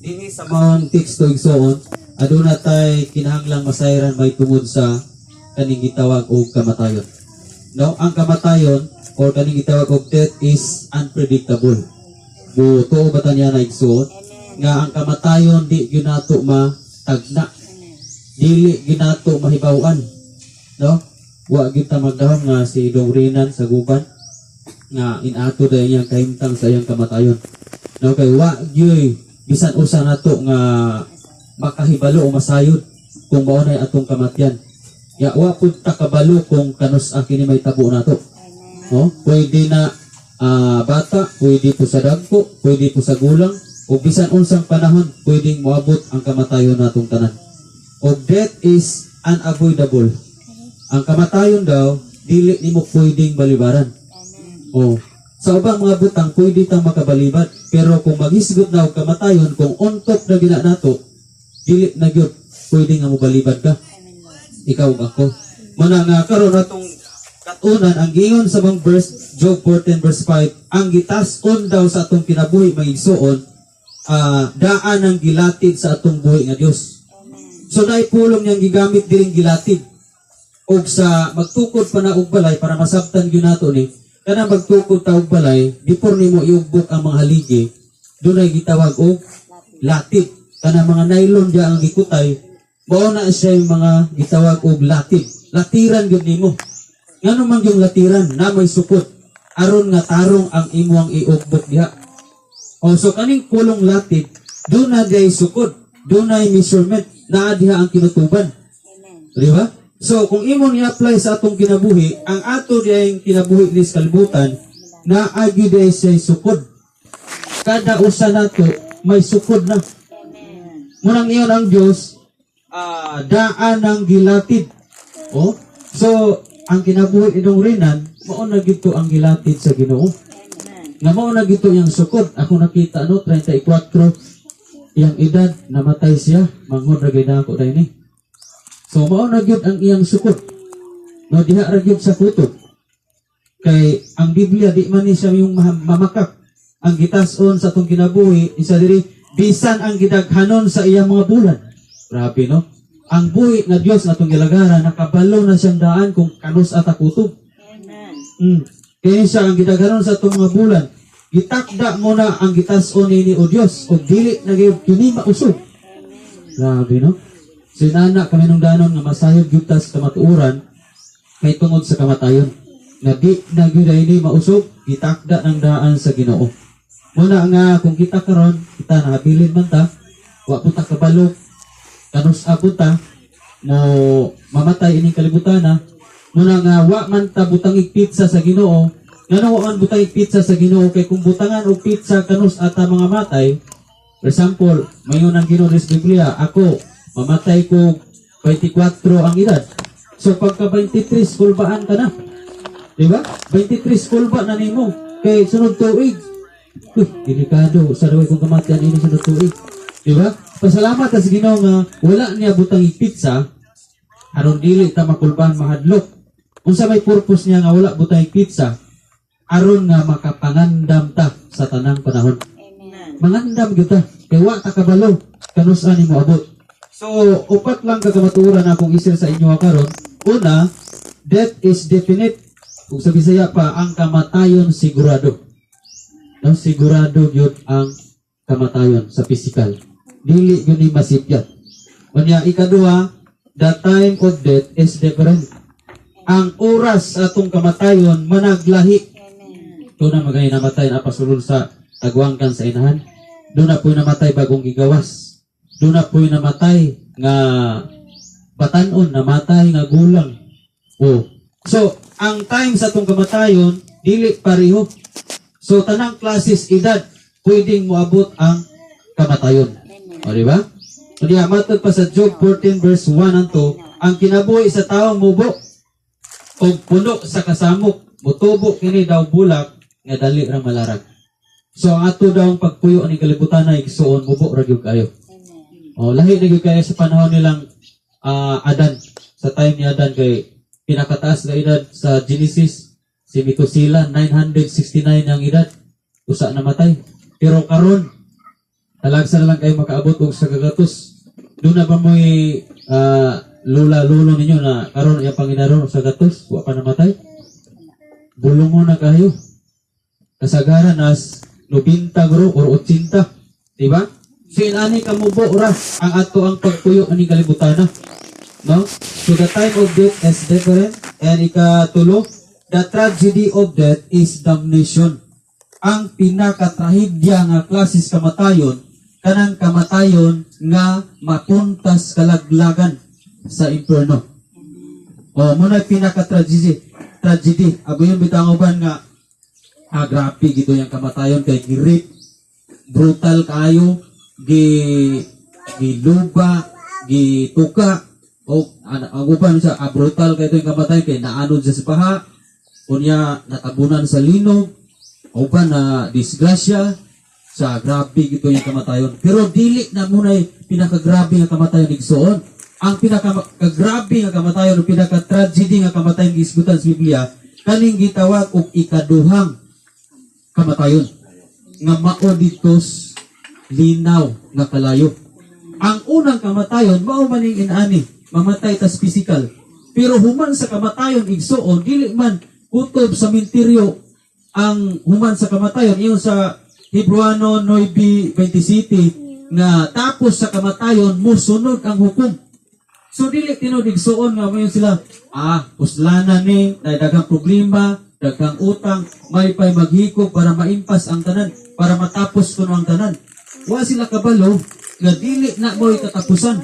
Dini sa mga teksto igsoon, aduna tay kinahanglang masayran may tungod sa kaning gitawag og kamatayon. No, ang kamatayon or kaning gitawag og death is unpredictable. Buto ba ta niya na igsoon nga ang kamatayon di ginato matagna. Dili ginato mahibaw-an. No? Wa gyud ta magdahom nga si Dongrinan sa guban nga inato dayon iyang kahimtang sa iyang kamatayon. No, kay wa gyud bisan usa nato nga makahibalo o masayod kung mao nay atong kamatyan. Ya wa pud ta kabalo kung kanus kini may tabo nato. No? Pwede na bata, pwede po sa dagko, pwede po sa gulang, o bisan unsang panahon pwedeng moabot ang kamatayon natong tanan. O death is unavoidable. Ang kamatayon daw dili nimo pwedeng balibaran. O sa ubang mga butang pwede tang makabalibat, pero kung maghisgot na og kamatayon, kung untok na gina nato, dili na gyud pwedeng nga mobalibad ka. Ikaw ug ako. Muna nga karon atong katunan ang giingon sa mga verse Job 14 verse 5, ang gitas-on daw sa atong kinabuhi maigsuon, daan ang gilatid sa atong buhi nga Dios. So naipulong niyang gigamit diring gilatid og sa magtukod pa na og balay para masabtan gyud nato ni kana magtukod ta og balay before nimo iugbok ang mga haligi dunay gitawag og latid. Kana mga nylon dia ang gikutay mao na siya yung mga gitawag og latid. Latiran gyud nimo. Ngano man yung latiran na may sukot aron nga tarong ang imuang iugbok diha. O so kaning pulong latid do na day sukod, do na measurement na diha ang kinutuban. Di ba? So kung imo ni apply sa atong kinabuhi, ang ato diyang kinabuhi ni sa kalibutan na agi day say sukod. Kada usa nato may sukod na. Munang iyon ang Dios daan ng gilatid. Oh, so ang kinabuhi idong rinan mao na gito ang gilatid sa Ginoo. Nga mao na gito yang sukod. Ako nakita 34 iyang edad namatay siya manghod ra gyud ako dai ni. So mao na gyud ang iyang sukod. No diha ra gyud sa kutob. Kay ang Biblia di man ni siya yung mamakak. Ang gitas-on sa atong kinabuhi isa diri bisan ang gidaghanon sa iyang mga bulan. Grabe no. Ang buhi nga Dios natong gilagara nakabalo na siyang daan kung kanus ata kutob. Amen. Kaya siya ang gidaghanon sa atong mga bulan. Gitakda mo na ang gitas-on ni o Dios o dili na gyud kini mausog. Grabe no. Sinana kami nung danon nga masayod gyud ta sa kamatuoran kay tungod sa kamatayon. Nga di na gyud ini mausog, gitakda ng daan sa Ginoo. Muna nga kung kita karon, kita nahabilin man ta, wa po ta kabalo, kanus abot ta mo mamatay ining kalibutan na. Muna nga wa man ta butang pizza sa Ginoo. Ngano wa man butang pizza sa Ginoo kay kung butangan og pizza kanus ata mga matay. For example, mayon ang Ginoo sa Biblia, ako mamatay ko 24 ang edad. So pagka 23 kulbaan ka na. Di ba? 23 kulba na nimo kay sunod tuig. Delikado sa daway kung kamatayan ini sunod tuig. Di ba? Pasalamat sa Ginoo nga wala niya butang pizza aron dili ta makulban mahadlok. Unsa may purpose niya nga wala butang pizza aron nga makapangandam ta sa tanang panahon. Amen. Mangandam gyud ta kay wa ta kabalo kanus ani mo abot. So, upat lang kakamaturan akong isir sa inyo karon. Una, death is definite. Kung sa Bisaya pa, ang kamatayon sigurado. No, sigurado yun ang kamatayon sa physical. Dili yun ni masipyat. Kanya, ikadua, the time of death is different. Ang oras sa atong kamatayon managlahi. Doon na magay namatay na pasulod sa tagwangkan sa inahan. Doon na po namatay bagong gigawas. Doon na po'y namatay nga batanon, namatay nga gulang. Oh. So, ang time sa itong kamatayon, dili pareho. So, tanang klases edad, pwedeng moabot ang kamatayon. O, diba? O, diba? Matod pa sa Job 14 verse 1 and 2, ang kinabuhi sa taong mubo, o puno sa kasamok, mutubo kini daw bulak, nga dali ra malarag. So, ang ato daw ang pagpuyo ni kalibutan na igsuon, mubo ra gyud kayo. Oh, lahi na gyud kaya sa panahon nilang Adan. Sa time ni Adan kay pinakataas na edad sa Genesis si Methuselah 969 ang edad. Usa namatay. Pero karon talagsa na lang kayo makaabot og sa kagatos. Doon na ba mo'y lula-lulo ninyo na karon yung Panginoon sa gatos, wa pa namatay? Bulong mo na kayo. Kasagaran as 90 bro or 80. Diba? So inani ka mo bo ora ang ato ang pagpuyo ani kalibutan na. No? So the time of death is different. And ikatulo, the tragedy of death is damnation. Ang pinakatrahedya nga klases kamatayon, kanang kamatayon nga mapuntas kalaglagan sa impierno. O muna pinaka-tragedy. Abo yung bitangoban nga grabe gito yung kamatayon kay girip, brutal kayo, giluba, gituka, o ang uban siya, brutal kayo yung kamatayon kay naanod sa baha, unya natabunan sa linog, uban na disgrasya, sa grabe gito yung kamatayon. Pero dili na muna pinakagrabe nga kamatayon igsoon. Ang pinakagrabe nga kamatayon o pinaka-tragedy nga kamatayon gisgutan sa Biblia kaning gitawag og ikaduhang kamatayon nga mao ditos linaw nga kalayo. Ang unang kamatayon mao maning inani mamatay tas physical. Pero human sa kamatayon igsoon dili man kutob sa menteryo ang human sa kamatayon iyon sa Hebreano 9:27 nga tapos sa kamatayon musunod ang hukom. So dili tinudigsoon nga mayon sila puslanan ni daghang problema, daghang utang, may pay maghikog para maimpas ang tanan, para matapos kuno ang tanan. Wa sila kabalo nga dili na mo'y katapusan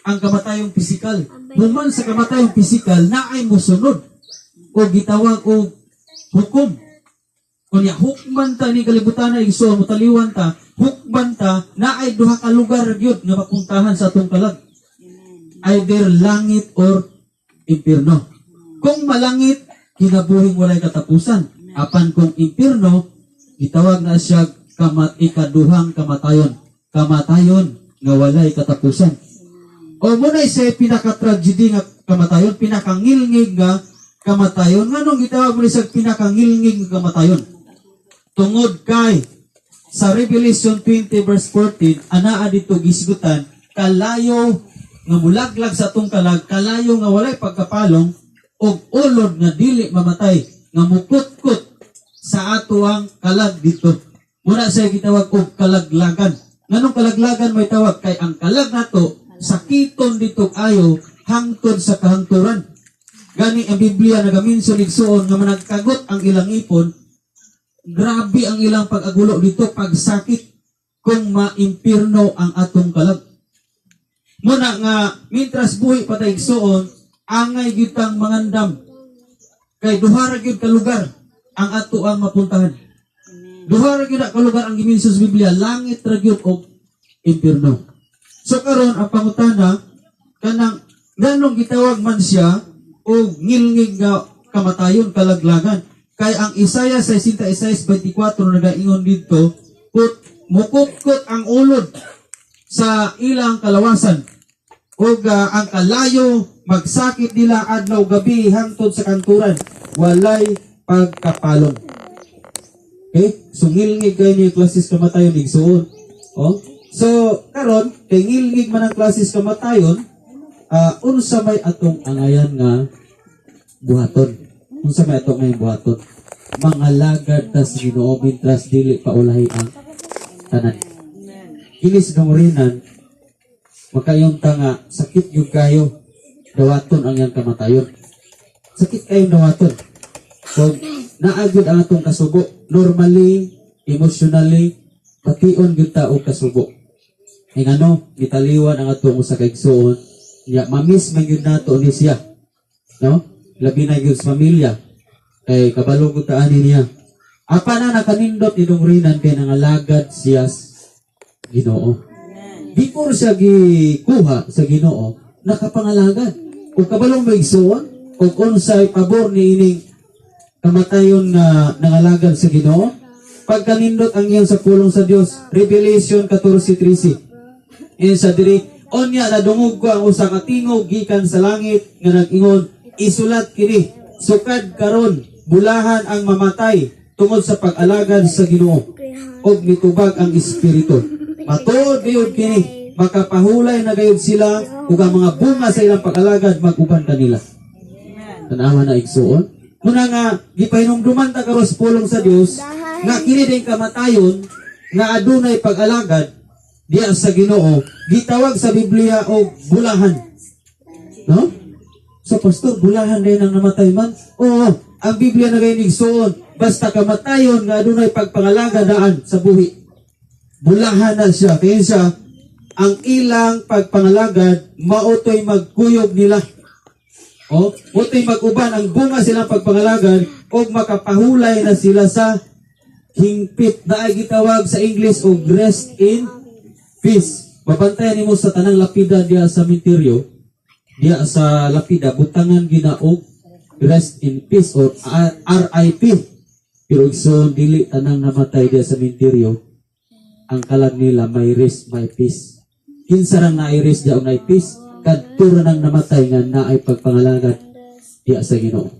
ang kamatayong pisikal. Human sa kamatayong pisikal na ay musunod o gitawag og hukom. Kunya hukman ta ni kalibutan na igsoon mo taliwan ta, hukman ta na ay duha ka lugar gyud nga mapuntahan sa atong kalag. Either langit or impierno. Kung malangit, kinabuhing walay katapusan. Apan kung impierno, gitawag na siya ikaduhang kamatayon. Kamatayon nga walay katapusan. O muna siya pinaka-tragedy nga kamatayon, pinakangilngig nga kamatayon. Nganong gitawag mo siya pinakangilngig nga kamatayon? Tungod kay sa Revelation 20 verse 14, anaa dito gisgutan, kalayo nga mulaglag sa atong kalag, kalayo nga walay pagkapalong, og ulod nga dili mamatay, nga mukutkot sa ato ang kalag dito. Muna siya gitawag og kalaglagan. Nganong kalaglagan may tawag? Kay ang kalag nato, sakiton dito ayo, hangtod sa kahangturan. Gani ang Biblia nagaminsyon igsuon nga managkagot ang ilang ipon, grabe ang ilang pag-agulo dito, pagsakit, kung maimpirno ang atong kalag. Muna nga, mintras buhi patay igsuon, angay gyutang mangandam. Kay duhara gyud ka lugar ang ato ang mapuntahan. Duhara gyud ka lugar ang giminsos Biblia, langit ra gyud og impierno. So karon ang pangutana kanang nganong gitawag man siya og ngilngig nga kamatayon kalaglagan. Kay ang Isaiah 66:24 nagaingon dito, mukutkot ang ulod sa ilang kalawasan ug ang kalayo magsakit nila adlaw gabi hangtod sa kanturan walay pagkapalong. Okay, so ngilngig kayo ni klases kamatayon igsuon. So karon kay ngilngig man ang klases kamatayon, unsa may atong angayan nga buhaton, unsa may atong ngayon buhaton, mga lagad tas Ginoo mintras dili paulahi ang tanan. Kinis dongrinan makayong tanga sakit yung kayo dawaton ang yang kamatayon. Sakit kayong dawaton. Kung naagod ang atong kasubo, normally, emotionally, pation gyud ta og kasubo. Ay ngano, gitaliwan ang atong usa ka igsuon, ya mamiss man gyud nato ni siya. No? Labi na gyud sa pamilya. Kay kabalo gyud ta ani niya. Apa na nakanindot ni dongrinan kay nangalagad siya Ginoo. Before siya gikuha sa Ginoo, nakapangalagad. Kung kabalong maigsuon, kung unsay pabor ni ining kamatayon nga nangalagad sa Ginoo, pagkanindot ang iyon sa pulong sa Dios. Revelation 14:13. Sa diri, onya nadungog ko ang usa ka tingog gikan sa langit nga nag-ingon, isulat kini, sukad karon, bulahan ang mamatay tungod sa pag-alagad sa Ginoo, og mitubag ang espiritu. Matuod gayud kini, makapahulay na gayud sila ug ang mga bunga sa ilang pag-alagad mag-uban kanila. Tanawa na igsuon. Muna nga gipahinumduman ta karon sa pulong sa Dios nga kini din kamatayon nga adunay pag-alagad diya sa Ginoo gitawag sa Biblia og bulahan. No? So pastor, bulahan din ang namatay man? Oo, ang Biblia na gayud igsuon basta kamatayon nga adunay pagpangalagad daan sa buhi. Bulahan na siya. Kaya siya ang ilang pagpangalagad mautoy magkuyog nila. O, utoy mag-uban ang bunga silang pagpangalagad o makapahulay na sila sa hingpit na ay gitawag sa English o rest in peace. Mabantayan nimo sa tanang lapida diya sa cemetery, diya sa lapida, butangan ginaog rest in peace o RIP. Pero so, dili tanang namatay diya sa cemetery, ang kalag nila may rest, may peace. Kinsa rang na-rest diya o na peace, kadtura nang namatay nga na ay pagpangalagad diya sa Ginoo.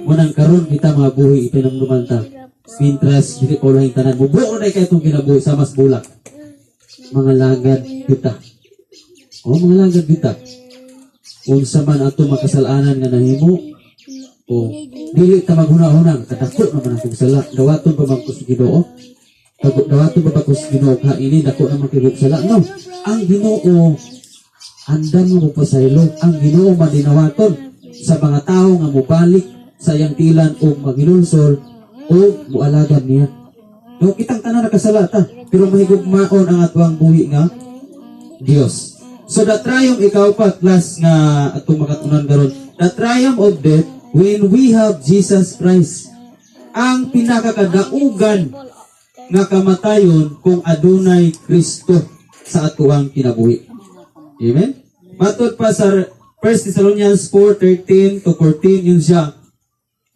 Munang karon kita mga buhi ipinamduman ta. Pintras dili ko lang tanan mo. Buo na kay itong kinabuhi sa mas bulak. Mga lagad kita. O mga lagad kita. Unsa man ato makasalanan nga nahimo o dili ta maghuna-huna kadako naman ang sala. Dawaton pa man ko sa Ginoo. Dawaton pa ba ko sa Ginoo ka ini dako naman kay sala. No, ang Ginoo andan mo pasaylo ang Ginoo madinawaton sa mga tao nga mobalik sa iyang tilan o maghinulsol o mualagad niya. No, kitang tanan nakasalata pero mahigugmaon ang atuang buhi nga Dios. So the triumph ikaw pa class nga atong makatunan karon. The triumph of death when we have Jesus Christ. Ang pinakakadaugan nga kamatayon kung adunay Kristo sa atuang kinabuhi. Amen? Matod pa sa 1 Thessalonians 4:13 to 14 yun siya.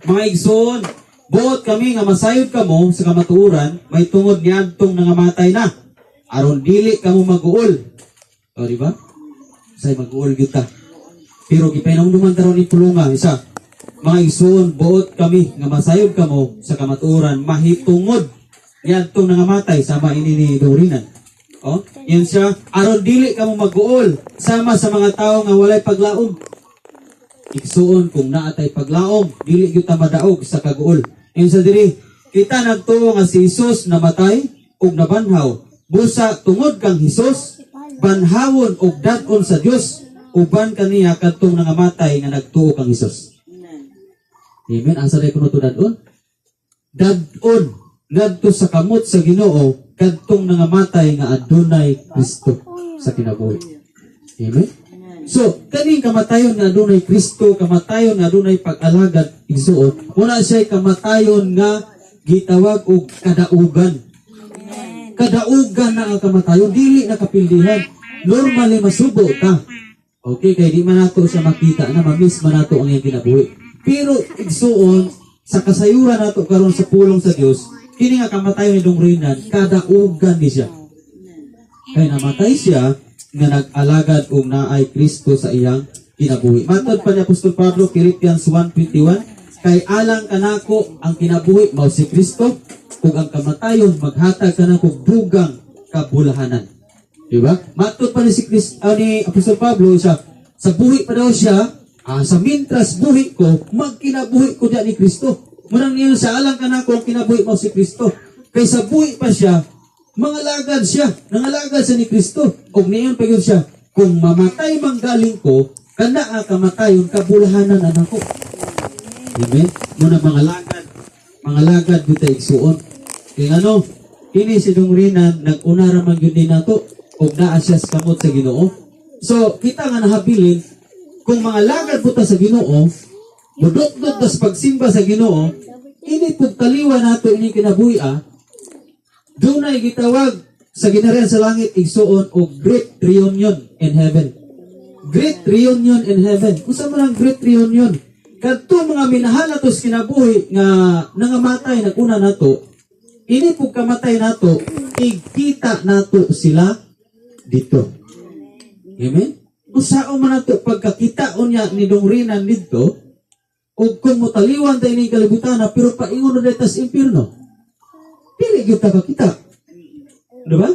Mga igsoon, buot kami nga masayod kamo sa kamatuoran, may tungod niadtong nangamatay na. Aron dili kamo mag-uol. O, di ba? Say mag-uol kita. Pero gipainamduman taron ni pulunga, isa. Mga igsoon, buot kami nga masayod kamo sa kamatuoran, mahitungod niadtong nangamatay, sama ini ni Dorinan. Oh, yun siya, aron dili ka mo mag-uol sama sa mga tao nga walay paglaom. Igsuon kung naatay paglaom, dili gyud ta madaog sa kag-uol. Yun sa diri, kita nagtuo nga si Jesus namatay ug nabanhaw. Busa tungod kang Hesus, banhawon og dat-on sa Dios, uban kaniya kadtong nangamatay nga nagtuo kang Hesus. Amen. Asa day kuno to dat-on? Dat-on ngadto sa kamot sa Ginoo kadtong nangamatay nga adunay Kristo sa kinabuhi. Amen? So, kaning kamatayon nga adunay Kristo, kamatayon nga adunay pag-alagad, igsuon, muna siya kamatayon nga gitawag og kadaugan. Kadaugan na ang kamatayon, dili na kapildihan. Normally masubo ta. Okay, kaya di man nato siya makita na mamiss man nato ang iyang kinabuhi. Pero igsuon, sa kasayuran nato karon sa pulong sa Dios, kini nga kamatayon ni Dongrinan, kadaugan ni siya. Kaya namatay siya, nga nag-alagad og naay Kristo sa iyang kinabuhi. Matod pa ni Apostol Pablo, Philippians 1:21, kay alang kanako ang kinabuhi mao si Kristo, ug ang kamatayon maghatag kanako dugang kabulahanan. Diba? Matod pa ni si ni Apostol Pablo siya, sa buhi pa daw siya, sa mintras buhi ko, magkinabuhi ko diya ni Kristo. Munang niyon sa alang kanako ang kinabuhi mo si Kristo. Kaysa buhi pa siya, mangalagad siya, nangalagad siya ni Kristo. Og niyon pa yun siya, kung mamatay manggaling ko, kana ang kamatayon, kabulahanan anak ko. Amen? Muna mangalagad kita igsuon. Kaya ano, kini si Dongrinan, nag-una raman yun din nato, og naasya sa kamot sa Ginoo. So, kita nga nahabilin, kung mangalagad po ta sa Ginoo, budot-dot tas pagsimba sa Ginoo, ini pagtaliwa nato ini kinabuhi doon ay gitawag sa ginarian sa langit igsuon o great reunion in heaven. Great reunion in heaven. Kung saan man ang great reunion? Kadto mga minahal nato sa kinabuhi nga nangamatay naguna nato, ini pug kamatay nato, igkita nato sila dito. Amen? Kung saan man nato pagkakita unya ni Dongrinan dito, o kung mutaliwan tayo ng kalibutan na pero paingon na dito sa impyerno, pili kita ba kita? Diba?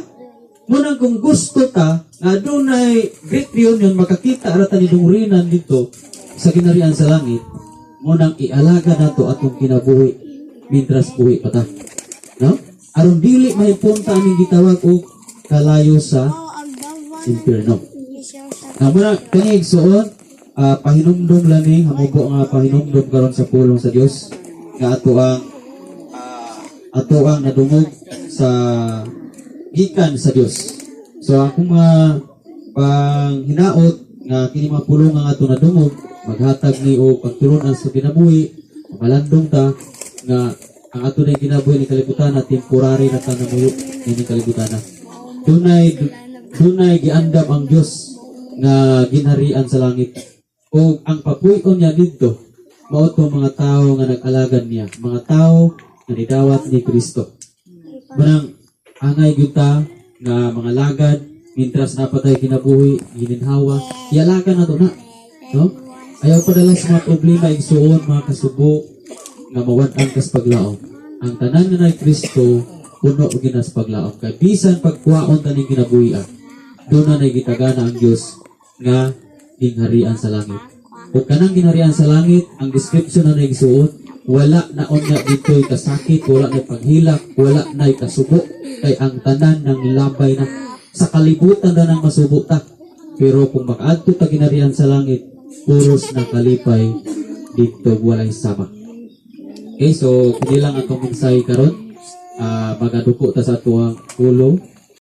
Munang kung gusto ta, nga dunay great reunion, makakita rata ni dungurinan dito sa ginarian sa langit, munang ialaga nato atong kinabuhi, mintras buhi pa ta. No? Aron dili may punta aming gitawag og kalayo sa impyerno. Muna kanig suon, pahinumdom lang ni, hamubo nga pahinumdom karon sa pulong sa Dios nga ato ang nadungog sa gikan sa Dios. So akong mga panghinaot nga kini mga pulong nga ato nadungog, maghatag ni o pagtulunan sa kinabuhi, malandong ta nga ang ato na kinabuhi ni kalibutan na temporary na tanamuyo ni kalibutan na. Dunay giandam ang Dios nga ginharian sa langit. O ang papuyon niya dito, mao tong mga tao nga nag-alagad niya, mga tao nga nidawat ni Kristo. Manang angay gyud ta nga mga lagad, mintras napatay kinabuhi, gininhawa, ialagan na to na. No? Ayaw padala sa mga problema, igsuon, mga kasubo, nga mawad-an kas paglaom. Ang tanan nga na Kristo, puno o ginas paglaom. Kaya bisan pagkuhaon taning kinabuhian, doon na gitagana ang Diyos nga gingharian sa langit. O kanang ginharian sa langit, ang description na naigsuon, wala na onya dito'y kasakit, wala na paghilak, wala na kasubo, kay ang tanan ng labay na sa kalibutan na ng masubo ta. Pero kung makaadto ta ginharian sa langit, puros na kalipay dito walay sama. Okay, so kini lang atong mensahe karon. Magaduko ta sa tuwang ulo